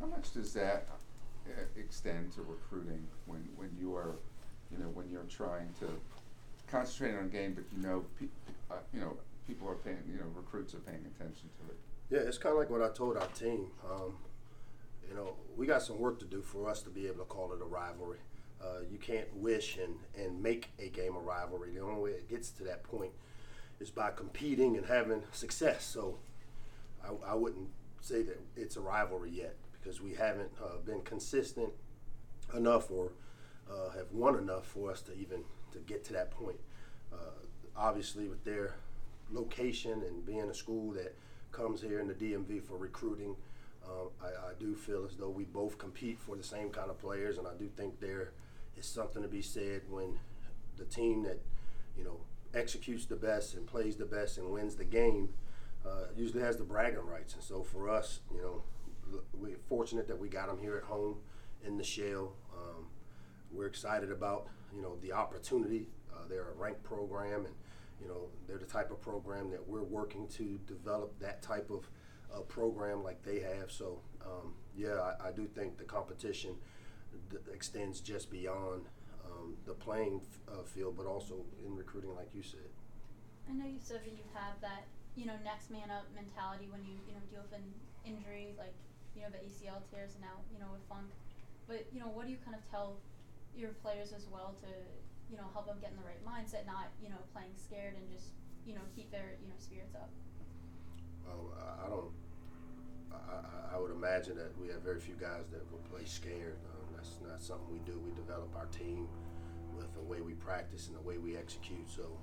How much does that extend to recruiting when you are, when you're trying to concentrate on a game, but people are paying, recruits are paying attention to it. Yeah, it's kind of like what I told our team. We got some work to do for us to be able to call it a rivalry. You can't wish and make a game a rivalry. The only way it gets to that point is by competing and having success. So I wouldn't say that it's a rivalry yet because we haven't been consistent enough or have won enough for us to even to get to that point. Obviously, with their location and being a school that comes here in the DMV for recruiting, I do feel as though we both compete for the same kind of players, and I do think there is something to be said when the team that executes the best and plays the best and wins the game usually has the bragging rights. And so for us, we're fortunate that we got them here at home in the shell. We're excited about the opportunity. They're a ranked program, and they're the type of program that we're working to develop that type of program like they have. So I do think the competition extends just beyond the playing field, but also in recruiting, like you said. I know you said that you have that next man up mentality when you deal with an injury like the ACL tears and now with Funk. But what do you kind of tell your players as well to help them get in the right mindset, not playing scared and just keep their spirits up? I would imagine that we have very few guys that will play scared. That's not something we do. We develop our team with the way we practice and the way we execute. So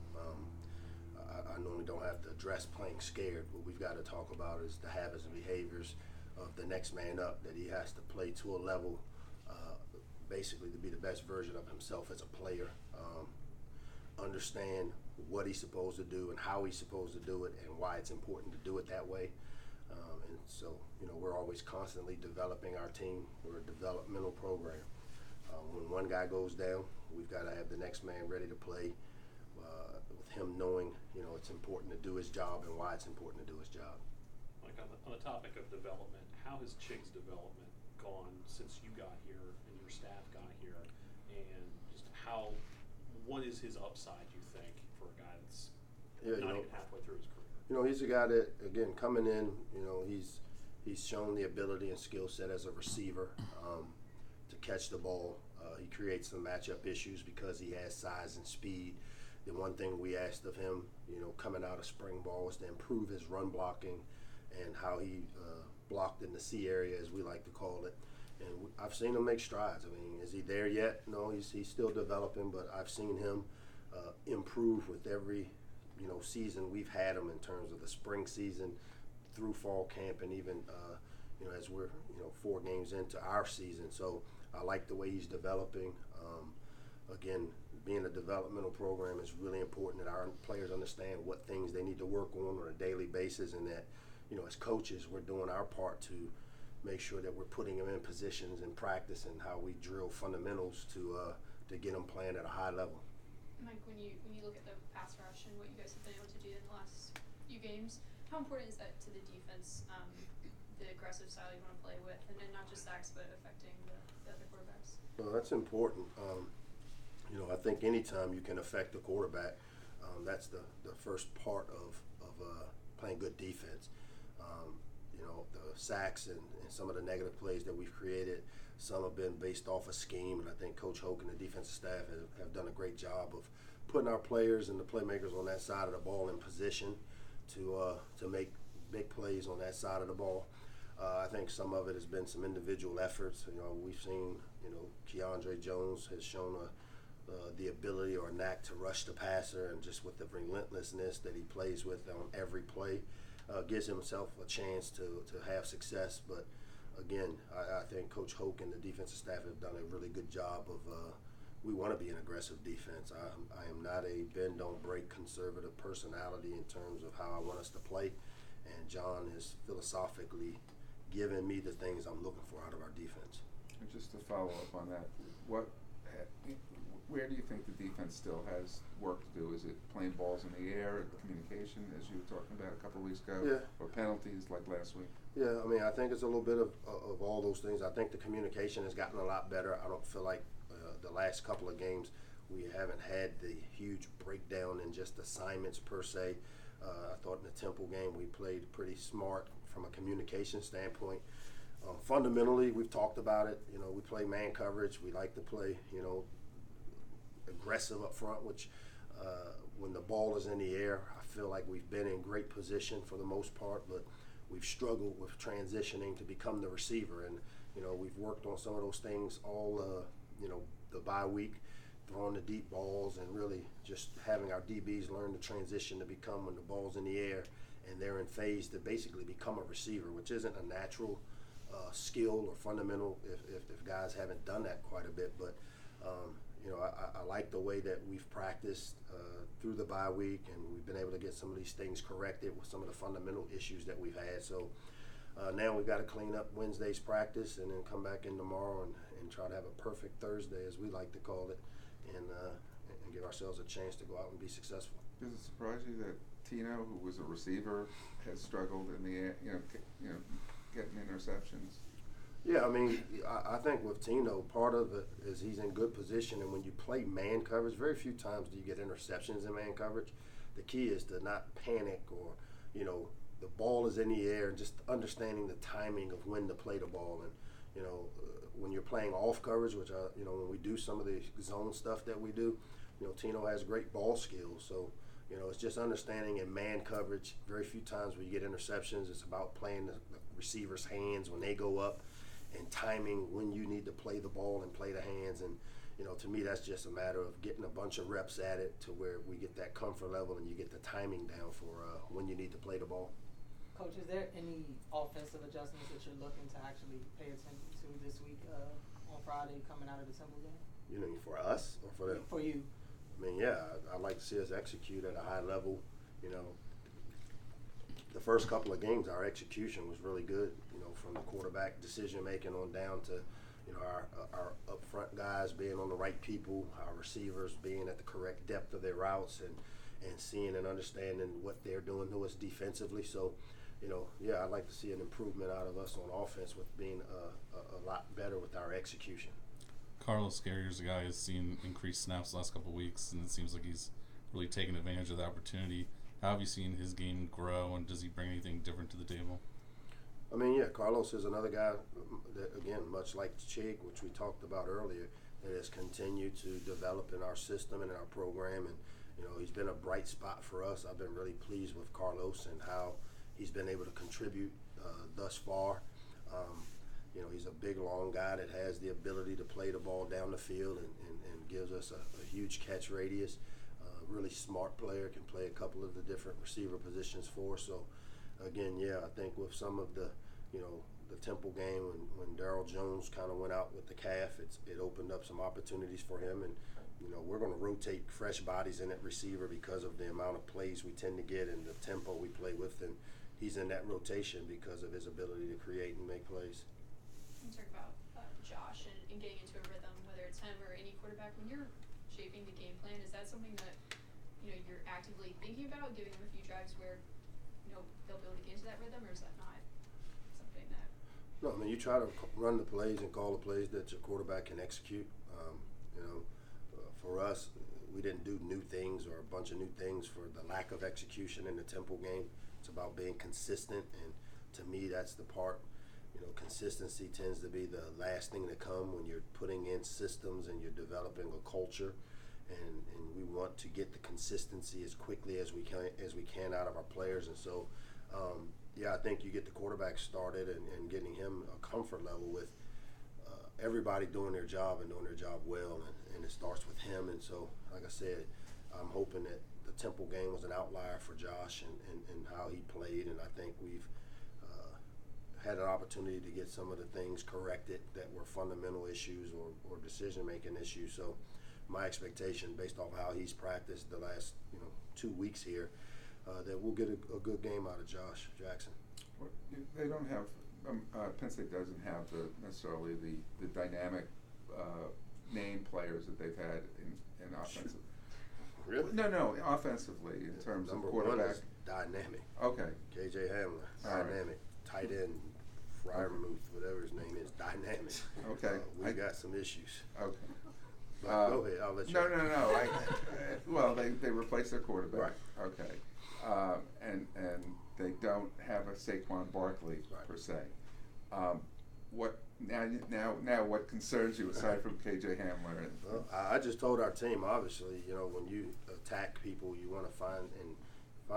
I normally don't have to address playing scared. What we've got to talk about is the habits and behaviors of the next man up, that he has to play to a level basically to be the best version of himself as a player. Understand what he's supposed to do and how he's supposed to do it and why it's important to do it that way. And so, we're always constantly developing our team. We're a developmental program. When one guy goes down, we've got to have the next man ready to play with him knowing, it's important to do his job and why it's important to do his job. Like on the topic of development, how has Chig's development gone since you got here and your staff got here, and just what is his upside, you think, for a guy that's not even halfway through his career? He's a guy that, again, coming in, he's shown the ability and skill set as a receiver to catch the ball. He creates some matchup issues because he has size and speed. The one thing we asked of him, coming out of spring ball, was to improve his run blocking and how he blocked in the C area, as we like to call it. And I've seen him make strides. I mean, is he there yet? No, he's still developing, but I've seen him improve with every season we've had him, in terms of the spring season through fall camp, and even as we're 4 games into our season. So I like the way he's developing. Again, being a developmental program is really important that our players understand what things they need to work on a daily basis, and that as coaches we're doing our part to make sure that we're putting them in positions and practice and how we drill fundamentals to get them playing at a high level. Mike, when you look at the pass rush and what you guys have been able to do in the last few games, how important is that to the defense, the aggressive style you want to play with, and then not just sacks but affecting the other quarterbacks? Well, that's important. I think anytime you can affect the quarterback, that's the first part of playing good defense. The sacks and some of the negative plays that we've created, some have been based off a scheme, and I think Coach Hoke and the defensive staff have done a great job of putting our players and the playmakers on that side of the ball in position to make big plays on that side of the ball. I think some of it has been some individual efforts. We've seen, Keandre Jones has shown the ability or knack to rush the passer, and just with the relentlessness that he plays with on every play, gives himself a chance to have success. But again, I think Coach Hoke and the defensive staff have done a really good job of we want to be an aggressive defense. I am not a bend, don't break conservative personality in terms of how I want us to play, and John has philosophically given me the things I'm looking for out of our defense. And just to follow up on that, what where do you think the defense still has work to do? Is it playing balls in the air, communication, as you were talking about a couple of weeks ago, Yeah. or penalties like last week? Yeah, I mean, I think it's a little bit of all those things. I think the communication has gotten a lot better. I don't feel like the last couple of games we haven't had the huge breakdown in just assignments per se. I thought in the Temple game we played pretty smart from a communication standpoint. Fundamentally, we've talked about it. You know, we play man coverage. We like to play, you know, aggressive up front, which when the ball is in the air, I feel like we've been in great position for the most part, but we've struggled with transitioning to become the receiver. And, you know, we've worked on some of those things all, you know, the bye week, throwing the deep balls and really just having our DBs learn to transition to become, when the ball's in the air and they're in phase, to basically become a receiver, which isn't a natural skill or fundamental if guys haven't done that quite a bit. But, you know, I like the way that we've practiced through the bye week, and we've been able to get some of these things corrected with some of the fundamental issues that we've had. So now we've got to clean up Wednesday's practice and then come back in tomorrow and try to have a perfect Thursday, as we like to call it, and give ourselves a chance to go out and be successful. Does it surprise you that Tino, who was a receiver, has struggled in the air, you know, getting interceptions? Yeah, I mean, I think with Tino, part of it is he's in good position, and when you play man coverage, very few times do you get interceptions in man coverage. The key is to not panic, or, you know, the ball is in the air, and just understanding the timing of when to play the ball. And, you know, when you're playing off coverage, which, you know, when we do some of the zone stuff that we do, you know, Tino has great ball skills. So, you know, it's just understanding in man coverage, very few times when you get interceptions, it's about playing the receiver's hands when they go up, and timing when you need to play the ball and play the hands. And, you know, to me, that's just a matter of getting a bunch of reps at it to where we get that comfort level and you get the timing down for when you need to play the ball. Coach, is there any offensive adjustments that you're looking to actually pay attention to this week on Friday coming out of the Temple game? You know, for us or for them? For you. I mean, yeah, I'd like to see us execute at a high level. You know, the first couple of games, our execution was really good, you know, from the quarterback decision making on down to, you know, our up front guys being on the right people, our receivers being at the correct depth of their routes, and seeing and understanding what they're doing to us defensively. So, you know, yeah, I'd like to see an improvement out of us on offense with being a lot better with our execution. Carlos Carrier's a guy who's seen increased snaps the last couple of weeks, and it seems like he's really taken advantage of the opportunity. How have you seen his game grow, and does he bring anything different to the table? I mean, yeah, Carlos is another guy that, again, much like Chig, which we talked about earlier, that has continued to develop in our system and in our program. And, you know, he's been a bright spot for us. I've been really pleased with Carlos and how he's been able to contribute thus far. You know, he's a big, long guy that has the ability to play the ball down the field and gives us a huge catch radius. Really smart player, can play a couple of the different receiver positions for us. So, again, yeah, I think with some of the, you know, the Temple game when Darryl Jones kind of went out with the calf, it opened up some opportunities for him. And, you know, we're going to rotate fresh bodies in at receiver because of the amount of plays we tend to get and the tempo we play with. And he's in that rotation because of his ability to create and make plays. You talk about Josh and getting into a rhythm, whether it's him or any quarterback. When you're shaping the game plan, is that something that, you know, you're actively thinking about, giving them a few drives where, you know, they'll be able to get into that rhythm, or is that not something that? No, I mean, you try to run the plays and call the plays that your quarterback can execute. You know, for us, we didn't do new things or a bunch of new things for the lack of execution in the Temple game. It's about being consistent, and to me, that's the part. You know, consistency tends to be the last thing to come when you're putting in systems and you're developing a culture, and we want to get the consistency as quickly as we can out of our players. And so, yeah, I think you get the quarterback started and getting him a comfort level with everybody doing their job and doing their job well, and it starts with him. And so, like I said, I'm hoping that the Temple game was an outlier for Josh and how he played, and I think we've had an opportunity to get some of the things corrected that were fundamental issues or decision-making issues. So my expectation, based off how he's practiced the last 2 weeks here, that we'll get a good game out of Josh Jackson. They don't have Penn State doesn't have necessarily the dynamic name players that they've had in offensive. Really? No, offensively in terms Number of quarterback. one is dynamic. Okay. KJ Hamler, All right. dynamic. Tight end, Fryermuth, whatever his name is, dynamic. Okay. We got some issues. Okay. But go ahead, I'll let you. No. Well, they replaced their quarterback. Right. Okay. And they don't have a Saquon Barkley Right. per se. What now? What concerns you aside from KJ Hamler? Well, I just told our team, obviously, when you attack people, you want to find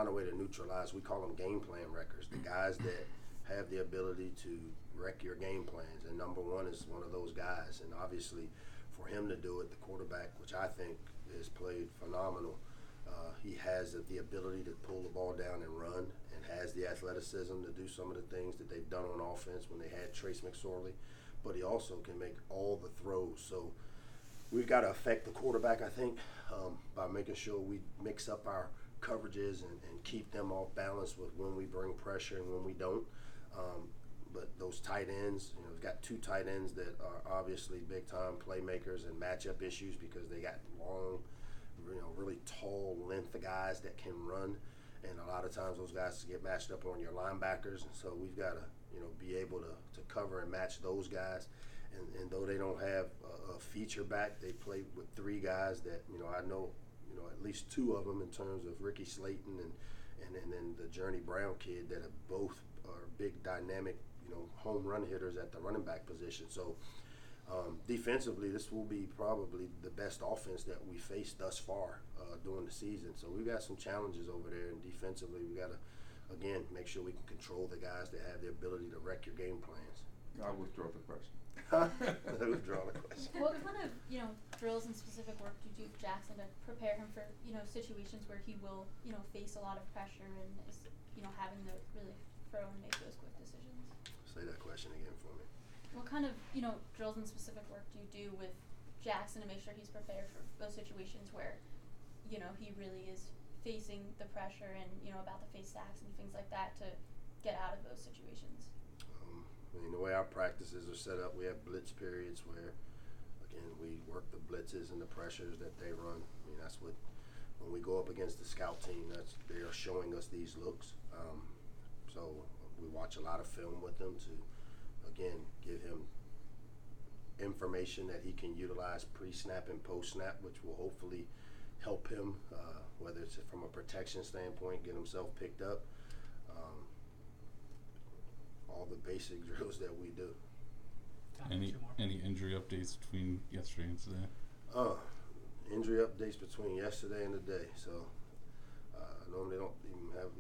a way to neutralize. We call them game plan wreckers, the guys that have the ability to wreck your game plans. And number one is one of those guys. And obviously, for him to do it, the quarterback, which I think has played phenomenal, he has the ability to pull the ball down and run, and has the athleticism to do some of the things that they've done on offense when they had Trace McSorley. But he also can make all the throws. So we've got to affect the quarterback, I think, by making sure we mix up our coverages and keep them off balance with when we bring pressure and when we don't. But those tight ends, we've got two tight ends that are obviously big-time playmakers and matchup issues because they got long, really tall length guys that can run. And a lot of times those guys get matched up on your linebackers. And so we've got to, be able to cover and match those guys. And though they don't have a feature back, they play with three guys that, I know, at least two of them in terms of Ricky Slayton and then the Journey Brown kid that are both are big dynamic, home run hitters at the running back position. So defensively, this will be probably the best offense that we faced thus far during the season. So we've got some challenges over there, and defensively we got to, again, make sure we can control the guys that have the ability to wreck your game plans. I'll withdraw the question. Withdraw the question. What kind of, drills and specific work do you do with Jackson to prepare him for, situations where he will, face a lot of pressure and is, having to really throw and make those quick decisions? Say that question again for me. What kind of, drills and specific work do you do with Jackson to make sure he's prepared for those situations where, he really is facing the pressure and, about to face sacks and things like that to get out of those situations? The way our practices are set up, we have blitz periods where, again, we work the blitzes and the pressures that they run. That's what, when we go up against the scout team, they are showing us these looks. So we watch a lot of film with them to, again, give him information that he can utilize pre-snap and post-snap, which will hopefully help him, whether it's from a protection standpoint, get himself picked up. All the basic drills that we do. Any injury updates between yesterday and today? Injury updates between yesterday and today. So normally don't even have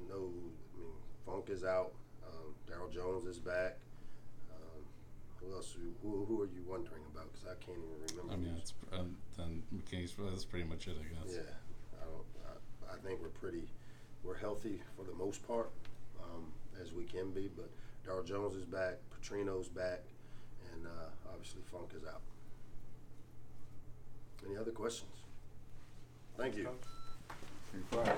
Funk is out. Darryl Jones is back. Who else? Who are you wondering about? Because I can't even remember. Then McKinney's. That's pretty much it, I guess. Yeah, I think we're healthy for the most part, as we can be. But Darryl Jones is back. Petrino's back, and obviously Funk is out. Any other questions? Thank you. Be quiet.